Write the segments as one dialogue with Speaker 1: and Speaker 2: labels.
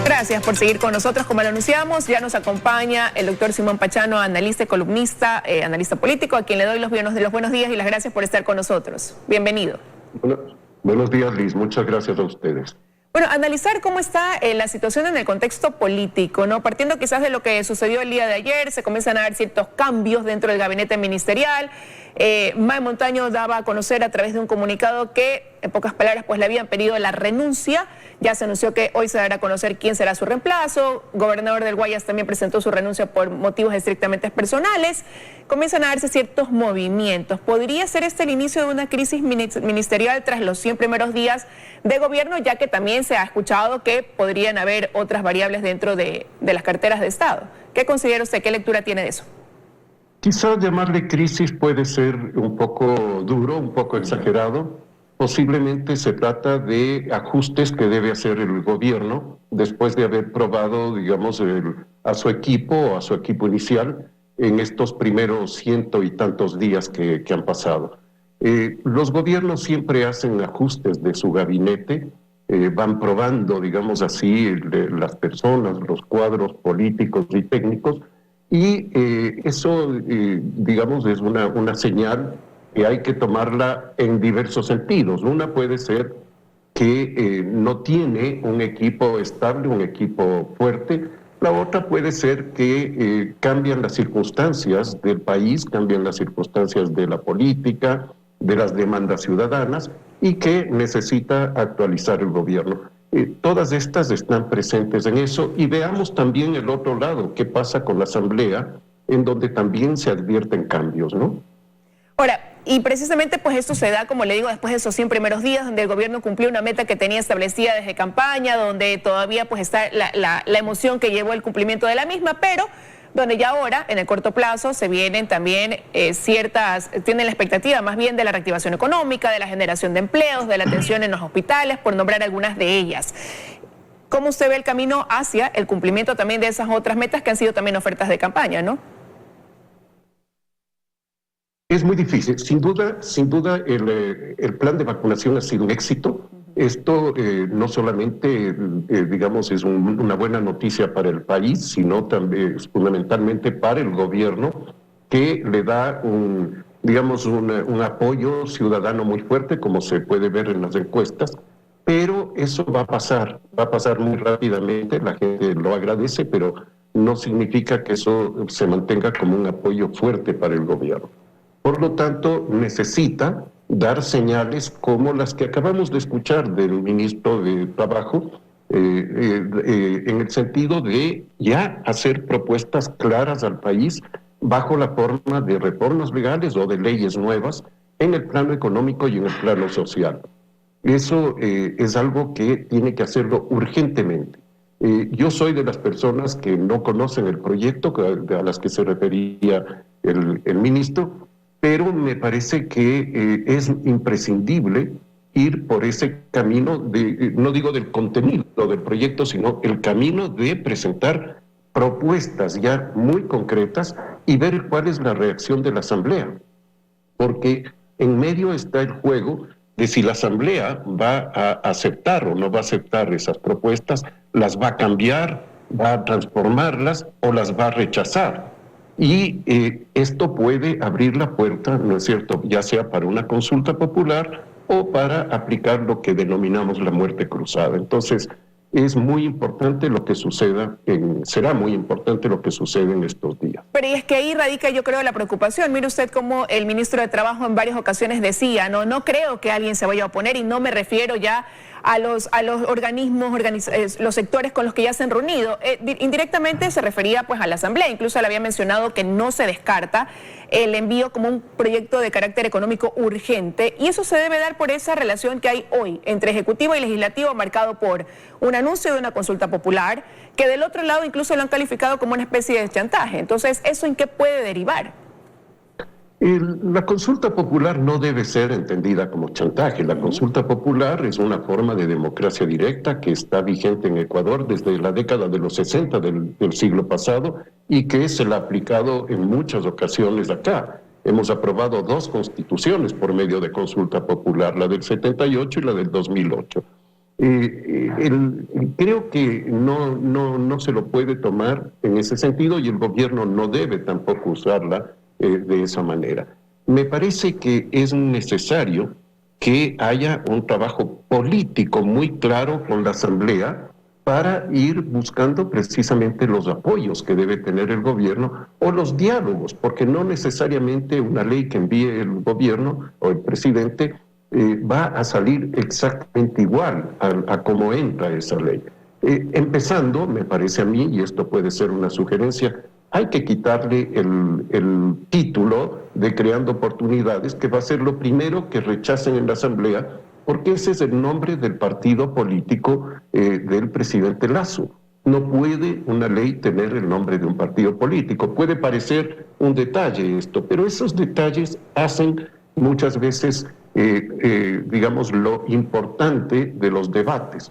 Speaker 1: Gracias por seguir con nosotros. Como lo anunciamos, ya nos acompaña el doctor Simón Pachano, analista y columnista, analista político, a quien le doy los buenos días y las gracias por estar con nosotros. Bienvenido.
Speaker 2: Buenos días, Liz. Muchas gracias a ustedes.
Speaker 1: Bueno, analizar cómo está la situación en el contexto político, ¿no? Partiendo quizás de lo que sucedió el día de ayer, se comienzan a dar ciertos cambios dentro del gabinete ministerial. May Montaño daba a conocer a través de un comunicado que, en pocas palabras, pues le habían pedido la renuncia. Ya se anunció que hoy se dará a conocer quién será su reemplazo. Gobernador del Guayas también presentó su renuncia por motivos estrictamente personales. Comienzan a darse ciertos movimientos. ¿Podría ser este el inicio de una crisis ministerial tras los 100 primeros días de gobierno, ya que también se ha escuchado que podrían haber otras variables dentro de las carteras de Estado? ¿Qué considera usted? ¿Qué lectura tiene de eso?
Speaker 2: Quizás llamarle crisis puede ser un poco duro, un poco exagerado. Posiblemente se trata de ajustes que debe hacer el gobierno después de haber probado, digamos, a su equipo inicial en estos primeros 100 y tantos días que han pasado. Los gobiernos siempre hacen ajustes de su gabinete, van probando, digamos así, las personas, los cuadros políticos y técnicos, y eso, digamos, es una señal que hay que tomarla en diversos sentidos. Una puede ser que no tiene un equipo estable, un equipo fuerte. La otra puede ser que cambian las circunstancias del país, cambian las circunstancias de la política, de las demandas ciudadanas, y que necesita actualizar el gobierno. Todas estas están presentes en eso, y veamos también el otro lado, qué pasa con la Asamblea, en donde también se advierten cambios, ¿no?
Speaker 1: Ahora, y precisamente pues esto se da, como le digo, después de esos 100 primeros días, donde el gobierno cumplió una meta que tenía establecida desde campaña, donde todavía pues está la emoción que llevó el cumplimiento de la misma, pero donde ya ahora, en el corto plazo, se vienen también tienen la expectativa más bien de la reactivación económica, de la generación de empleos, de la atención en los hospitales, por nombrar algunas de ellas. ¿Cómo usted ve el camino hacia el cumplimiento también de esas otras metas que han sido también ofertas de campaña, no?
Speaker 2: Es muy difícil. Sin duda, el plan de vacunación ha sido un éxito. Esto no solamente, digamos, es una buena noticia para el país, sino también fundamentalmente para el gobierno, que le da un apoyo ciudadano muy fuerte, como se puede ver en las encuestas. Pero eso va a pasar muy rápidamente. La gente lo agradece, pero no significa que eso se mantenga como un apoyo fuerte para el gobierno. Por lo tanto, necesita dar señales como las que acabamos de escuchar del ministro de Trabajo, en el sentido de ya hacer propuestas claras al país bajo la forma de reformas legales o de leyes nuevas en el plano económico y en el plano social. Eso es algo que tiene que hacerlo urgentemente. Yo soy de las personas que no conocen el proyecto a las que se refería el ministro, pero me parece que es imprescindible ir por ese camino, no digo del contenido del proyecto, sino el camino de presentar propuestas ya muy concretas y ver cuál es la reacción de la Asamblea. Porque en medio está el juego de si la Asamblea va a aceptar o no va a aceptar esas propuestas, las va a cambiar, va a transformarlas o las va a rechazar. Y esto puede abrir la puerta, ¿no es cierto?, ya sea para una consulta popular o para aplicar lo que denominamos la muerte cruzada. Entonces, es muy importante lo que suceda, será muy importante lo que sucede en estos días.
Speaker 1: Pero y es que ahí radica, yo creo, la preocupación. Mire usted cómo el ministro de Trabajo en varias ocasiones decía, no creo que alguien se vaya a oponer, y no me refiero ya a los organismos, los sectores con los que ya se han reunido. Indirectamente se refería pues a la Asamblea, incluso le había mencionado que no se descarta el envío como un proyecto de carácter económico urgente, y eso se debe dar por esa relación que hay hoy entre Ejecutivo y Legislativo, marcado por un anuncio de una consulta popular, que del otro lado incluso lo han calificado como una especie de chantaje. Entonces, ¿eso en qué puede derivar?
Speaker 2: La consulta popular no debe ser entendida como chantaje. La consulta popular es una forma de democracia directa que está vigente en Ecuador desde la década de los 60 del siglo pasado y que se la ha aplicado en muchas ocasiones acá. Hemos aprobado 2 constituciones por medio de consulta popular, la del 78 y la del 2008. Creo que no se lo puede tomar en ese sentido y el gobierno no debe tampoco usarla de esa manera. Me parece que es necesario que haya un trabajo político muy claro con la Asamblea para ir buscando precisamente los apoyos que debe tener el gobierno o los diálogos, porque no necesariamente una ley que envíe el gobierno o el presidente va a salir exactamente igual a cómo entra esa ley. Empezando, me parece a mí, y esto puede ser una sugerencia, hay que quitarle el título de creando oportunidades, que va a ser lo primero que rechacen en la Asamblea, porque ese es el nombre del partido político del presidente Lasso. No puede una ley tener el nombre de un partido político. Puede parecer un detalle esto, pero esos detalles hacen muchas veces, digamos, lo importante de los debates.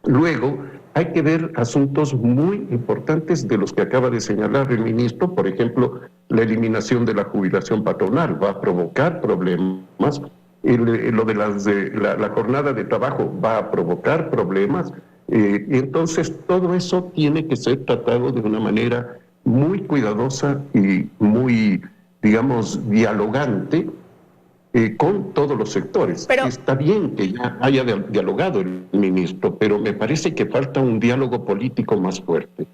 Speaker 2: Luego, hay que ver asuntos muy importantes de los que acaba de señalar el ministro. Por ejemplo, la eliminación de la jubilación patronal va a provocar problemas. Lo de la jornada de trabajo va a provocar problemas. Entonces, todo eso tiene que ser tratado de una manera muy cuidadosa y muy, digamos, dialogante con todos los sectores.
Speaker 1: Pero
Speaker 2: está bien que ya haya dialogado el ministro, pero me parece que falta un diálogo político más fuerte.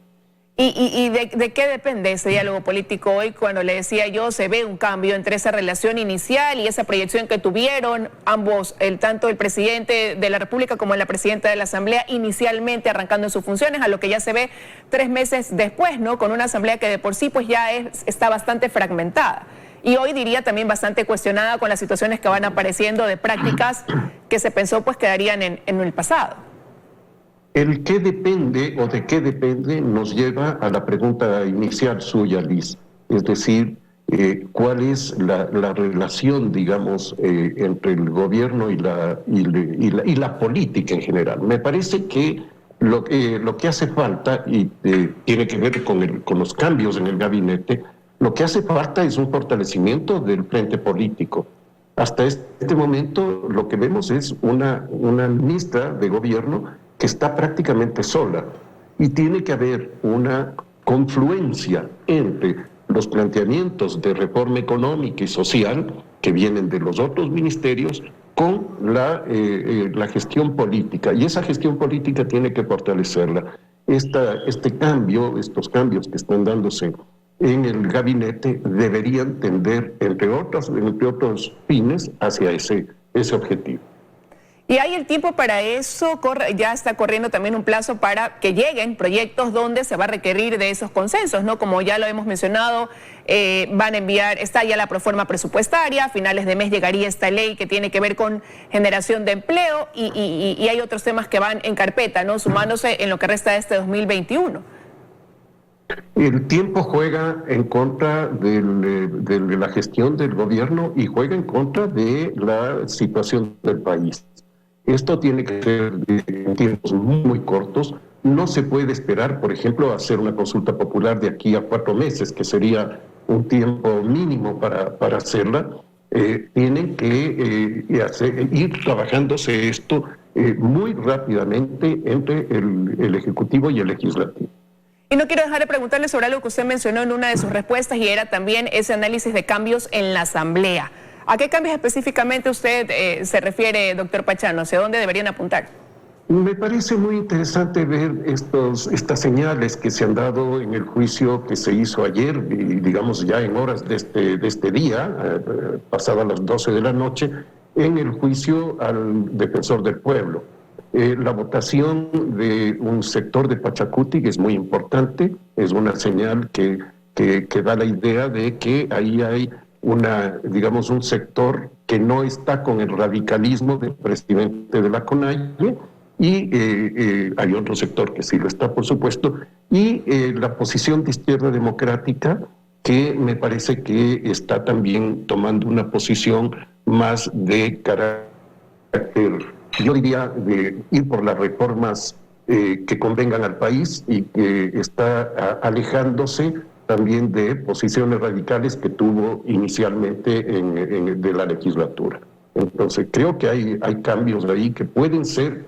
Speaker 1: ¿Y de qué depende ese diálogo político hoy? Cuando le decía yo, se ve un cambio entre esa relación inicial y esa proyección que tuvieron ambos, tanto el presidente de la República como la presidenta de la Asamblea, inicialmente arrancando en sus funciones, a lo que ya se ve 3 meses después, ¿no? Con una Asamblea que de por sí pues ya está bastante fragmentada. Y hoy diría también bastante cuestionada con las situaciones que van apareciendo de prácticas que se pensó pues quedarían en el pasado.
Speaker 2: El qué depende o de qué depende nos lleva a la pregunta inicial suya, Liz. Es decir, ¿cuál es la relación, digamos, entre el gobierno y la política en general? Me parece que lo que hace falta, y tiene que ver con los cambios en el gabinete, lo que hace falta es un fortalecimiento del frente político. Hasta este momento lo que vemos es una ministra de gobierno que está prácticamente sola y tiene que haber una confluencia entre los planteamientos de reforma económica y social que vienen de los otros ministerios con la gestión política, y esa gestión política tiene que fortalecerla. Estos cambios que están dándose en el gabinete deberían tender, entre otros fines, hacia ese objetivo.
Speaker 1: Y hay el tiempo para eso, ya está corriendo también un plazo para que lleguen proyectos donde se va a requerir de esos consensos, ¿no? Como ya lo hemos mencionado, van a enviar, está ya la proforma presupuestaria, a finales de mes llegaría esta ley que tiene que ver con generación de empleo y hay otros temas que van en carpeta, ¿no? Sumándose en lo que resta de este 2021.
Speaker 2: El tiempo juega en contra de la gestión del gobierno y juega en contra de la situación del país. Esto tiene que ser en tiempos muy cortos. No se puede esperar, por ejemplo, hacer una consulta popular de aquí a 4 meses, que sería un tiempo mínimo para hacerla. Tienen que ir trabajándose esto muy rápidamente entre el Ejecutivo y el Legislativo.
Speaker 1: Y no quiero dejar de preguntarle sobre algo que usted mencionó en una de sus respuestas y era también ese análisis de cambios en la Asamblea. ¿A qué cambios específicamente usted se refiere, doctor Pachano? ¿Hacia dónde deberían apuntar?
Speaker 2: Me parece muy interesante ver estas señales que se han dado en el juicio que se hizo ayer, y digamos ya en horas de este día, pasadas las 12 de la noche, en el juicio al defensor del pueblo. La votación de un sector de Pachacuti que es muy importante, es una señal que da la idea de que ahí hay un sector que no está con el radicalismo del presidente de la CONAIE, y hay otro sector que sí lo está, por supuesto, y la posición de Izquierda Democrática, que me parece que está también tomando una posición más de carácter, yo diría, de ir por las reformas que convengan al país, y que está alejándose también de posiciones radicales que tuvo inicialmente de la legislatura. Entonces creo que hay cambios ahí que pueden ser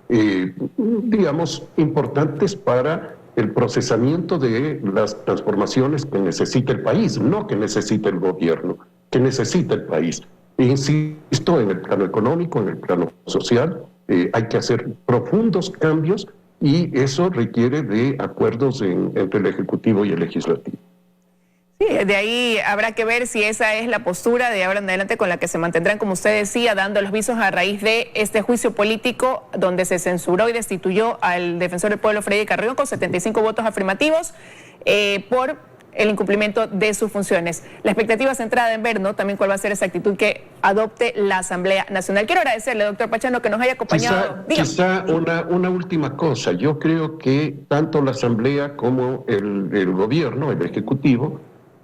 Speaker 2: digamos, importantes para el procesamiento de las transformaciones que necesita el país, no que necesita el gobierno, que necesita el país. E insisto, en el plano económico, en el plano social, hay que hacer profundos cambios y eso requiere de acuerdos entre el Ejecutivo y el Legislativo.
Speaker 1: Sí, de ahí habrá que ver si esa es la postura de ahora en adelante con la que se mantendrán, como usted decía, dando los visos a raíz de este juicio político donde se censuró y destituyó al defensor del pueblo Freddy Carrión con 75 votos afirmativos por el incumplimiento de sus funciones. La expectativa centrada en ver, ¿no?, también cuál va a ser esa actitud que adopte la Asamblea Nacional. Quiero agradecerle, doctor Pachano, que nos haya acompañado.
Speaker 2: Quizá una última cosa. Yo creo que tanto la Asamblea como el gobierno, el Ejecutivo,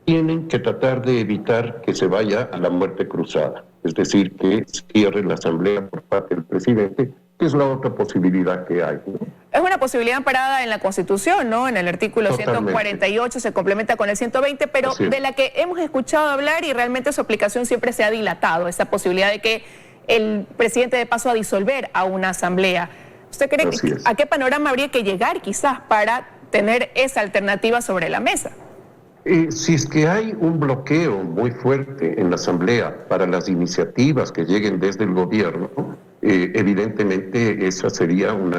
Speaker 2: tienen que tratar de evitar que se vaya a la muerte cruzada. Es decir, que cierre la Asamblea por parte del presidente, que es la otra posibilidad que hay, ¿no?
Speaker 1: Es una posibilidad amparada en la Constitución, ¿no? En el artículo
Speaker 2: Totalmente.
Speaker 1: 148 se complementa con el 120, pero de la que hemos escuchado hablar y realmente su aplicación siempre se ha dilatado, esa posibilidad de que el presidente dé paso a disolver a una asamblea. ¿Usted cree a qué panorama habría que llegar quizás para tener esa alternativa sobre la mesa?
Speaker 2: Si es que hay un bloqueo muy fuerte en la Asamblea para las iniciativas que lleguen desde el gobierno, evidentemente ese sería un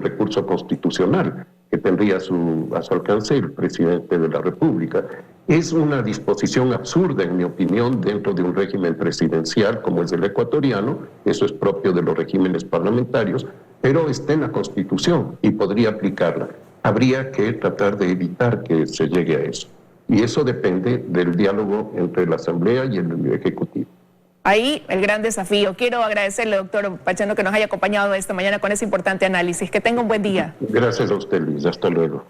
Speaker 2: recurso constitucional que tendría a su alcance el presidente de la República. Es una disposición absurda, en mi opinión, dentro de un régimen presidencial como es el ecuatoriano. Eso es propio de los regímenes parlamentarios, pero está en la Constitución y podría aplicarla. Habría que tratar de evitar que se llegue a eso. Y eso depende del diálogo entre la Asamblea y el Ejecutivo.
Speaker 1: Ahí el gran desafío. Quiero agradecerle, doctor Pachano, que nos haya acompañado esta mañana con ese importante análisis. Que tenga un buen día.
Speaker 2: Gracias a usted, Luis. Hasta luego.